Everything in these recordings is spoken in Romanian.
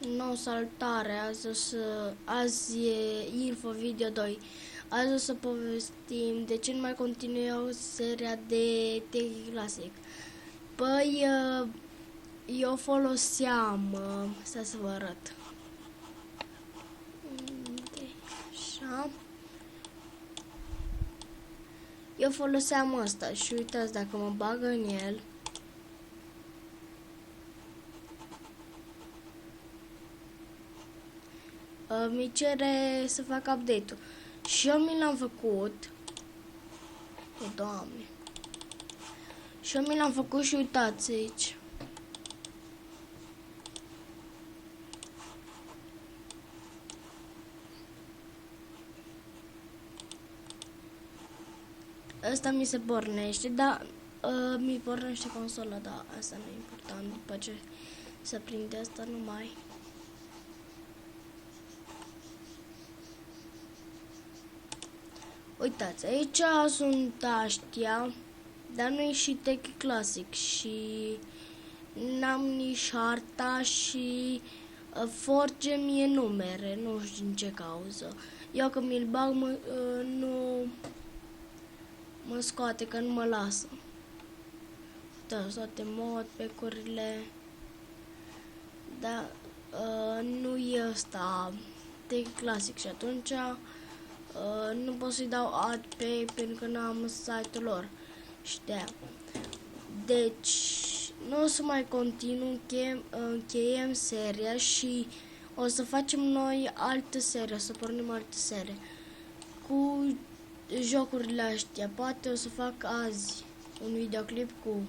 Nou salutare, azi e Info Video 2. Azi o să povestim de ce nu mai continui eu seria de Techie Classic. Păi, eu foloseam, stai să vă arăt. Așa. Eu foloseam ăsta și uitați, dacă mă bag în el, mi cere să fac update-ul. Și eu mi l-am făcut. O, Doamne. Și eu mi l-am făcut și uitați aici. Asta mi se pornește, dar mi pornește consola, dar asta nu e important. După ce se prinde asta, nu mai. Uitați, aici sunt aștia, dar nu e și Techie Classic și n-am nici harta și Forge mie numere, nu știu din ce cauză. Eu că mi-l bag, nu mă scoate, că nu mă lasă. Da, toate modpack-urile, dar nu e ăsta Techie Classic și atunci nu pot să-i dau add pay pentru că nu am site-ul lor. Și de-aia. Deci, nu o să mai continu, încheiem seria și o să facem noi altă serie, o să pornim altă serie cu jocurile astea. Poate o să fac azi un videoclip cu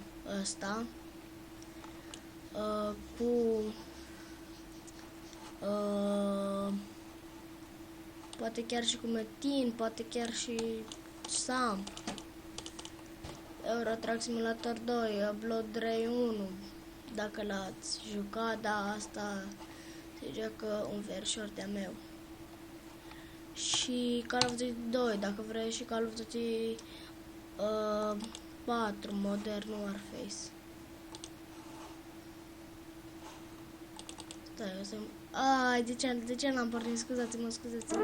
ăsta, poate chiar și cu Metin, poate chiar și Sam, Euro Truck Simulator 2, Blood Ray 1, dacă l-ați jucat, da, asta se joacă un versior de-a meu. Și Call of Duty 2, dacă vrei, și Call of Duty 4, Modern Warfare. Stai, o să... Ai, de ce n-am pornit? Scuzați-mă, stai.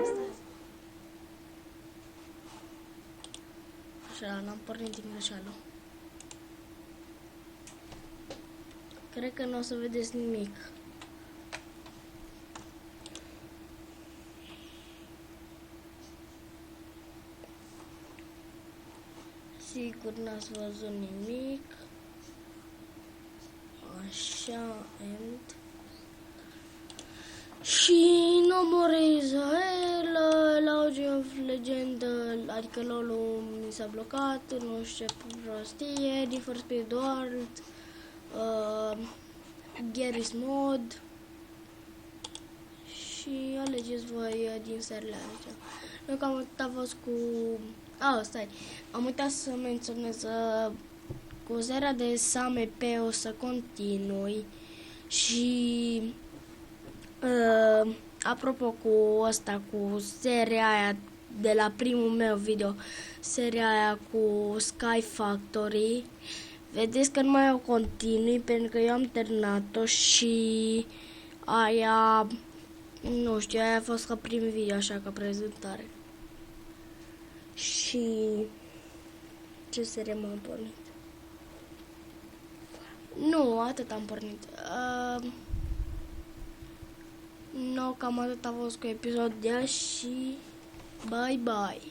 Așa, n-am pornit din greșeală. Cred că nu o să vedeți nimic. Sigur n-ați văzut nimic. Așa, and... Și No More Israel, League of Legends, adică LOL-ul mi s-a blocat, nu știu ce prostie, Need for Speed World, Garry's Mod și alegeți voi din serile astea. Eu că am uitat fost cu... stai, am uitat să menționez cu seria de SAMP o să continui și apropo cu asta, cu seria aia de la primul meu video, seria aia cu Sky Factory, vedeți că nu mai o continui pentru că eu am terminat-o și aia, nu știu, aia a fost ca prim video, așa, ca prezentare. Și ce serie m-am pornit? Nu, atât am pornit. Nu, cam atât a fost cu episodul de azi și bye bye.